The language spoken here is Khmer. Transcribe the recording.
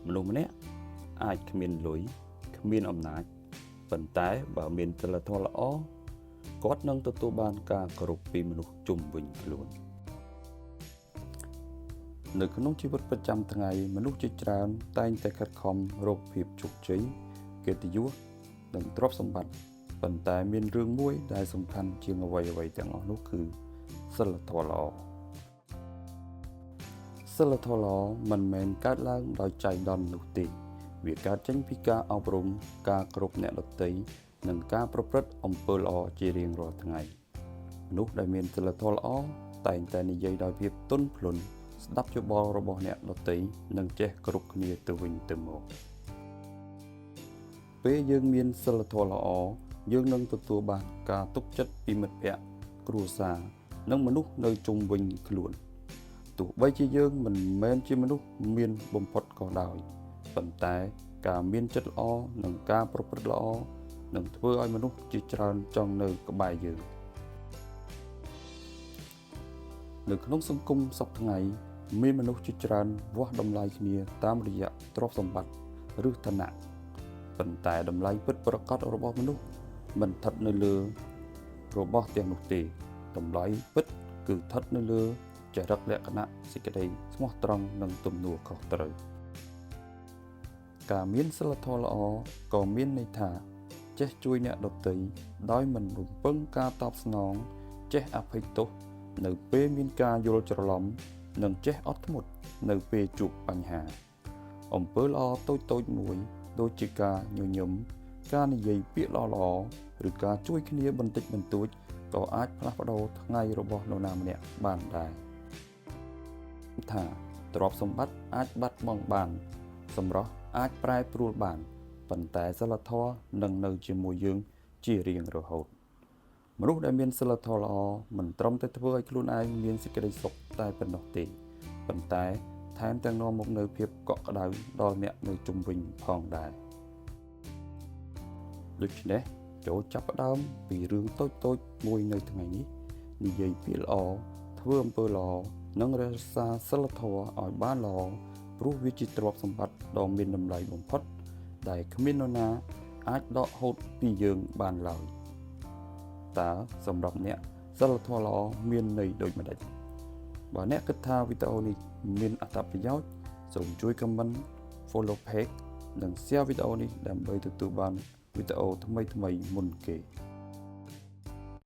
មនុស្សម្នាក់អាចគ្មានលុយគ្មានអំណាចប៉ុន្តែបើមានសីលធម៌ល្អគាត់នឹងទទួលបានការគោរពពីមនុស្សជុំវិញខ្លួននៅក្នុងជីវិតប្រចាំថ្ងៃមនុស្សជាច្រើនតែងតែខិតខំរកភាពជោគជ័យកិត្តិយសនិងទ្រព្យសម្បត្តិប៉ុន្តែមានរឿងមួយដែលសំខាន់ជាងអ្វីៗទាំងអស់នោះគឺសីលធម៌ល្អសីលធម៌ល្អមិនមែនកើតឡើងដោយចៃដន្យនោះទេវាកើតចេញពីការអប់រំការគោរពអ្នកដទៃនិងការប្រព្រឹត្តអំពើល្អជារៀងរាល់ថ្ងៃមនុស្សដែលមានសីលធម៌ល្អតែងតែនិយាយដោយភាពទន់ភ្លន់ស្ដាប់យោបល់របស់អ្នកដទៃនិងចេះគោរពគ្នាទៅវិញទៅមកពេលយើងមានសីលធម៌ល្អយើងនឹងទទួលបានការទុកចិត្តពីមិត្តភ័ក្តិគ្រួសារនិងមនុស្សនៅជុំវិញខ្លួនទោះបីជាយើងមិនមែនជាមនុស្សមានបំផុតក៏ដោយប៉ុន្តែការមានចិត្តល្អនិងការប្រព្រឹត្តល្អនឹងធ្វើឲ្យមនុស្សជាច្រើនចង់នៅក្បែរយើងនៅក្នុងសង្គមសពថ្ងៃមានមនុស្សជាច្រើនវាស់តម្លៃគ្នាតាមរយៈទ្រព្យសម្បត្តិឬឋានៈប៉ុន្តែតម្លៃពិតប្រាកដរបស់មនុស្សមិនស្ថិតនៅលើរបស់ទាំងនោះទេតម្លៃពិតគឺស្ថិតនៅលើចរិតលក្ខណៈសេចក្តីស្មោះត្រង់និងទំនួលខុសត្រូវការមានសីលធម៌ល្អក៏មានន័យថាចេះជួយអ្នកដទៃដោយមិនរំពឹងការតបស្នងចេះអភ័យទោសនៅពេលមានការយល់ច្រឡំនិងចេះអត់ធ្មត់នៅពេលជួបបញ្ហាអំពើល្អតូចៗមួយដូចជាការញញឹមការនិយាយពាក្យល្អៗឬការជួយគ្នាបន្តិចបន្តួចក៏អាចផ្លាស់ប្ដូរថ្ងៃរបស់នរណាម្នាក់បានដែរថាទ្រព្យសម្បត្តិអាចបាត់បង់បានសម្រស់អាចប្រែប្រួលបានប៉ុន្តែសីលធម៌នឹងនៅជាមួយយើងជារៀងរហូតមនុស្សដែលមានសីលធម៌ល្អមិនត្រឹមតែធ្វើឲ្យខ្លួនឯងមានសេចក្តីសុខតែប៉ុណ្ណោះទេប៉ុន្តែថែមទាំងនាំមកនូវភាពកក់ក្ដៅដល់អ្នកនៅជុំវិញផងដែរដូច្នេះចូលចាប់ផ្ដើមពីរឿងតូចៗមួយនៅថ្ងៃនេះនិយាយពាក្យល្អធ្វើអំពើល្អនិងរក្សាសីលធម៌ឲ្យបានល្អព្រោះវាជាទ្រព្យសម្បត្តិដ៏មានតម្លៃបំផុតដែលគ្មាននរណាអាចដកហូតពីយើងបានឡើយតើសម្រាប់អ្នកសីលធម៌ល្អមានន័យដូចម្តេចបើអ្នកគិតថាវីដេអូនេះមានអត្ថប្រយោជន៍សូមជួយ comment follow page និង share វីដេអូនេះដើម្បីទទួលបានវីដេអូថ្មីៗមុនគេ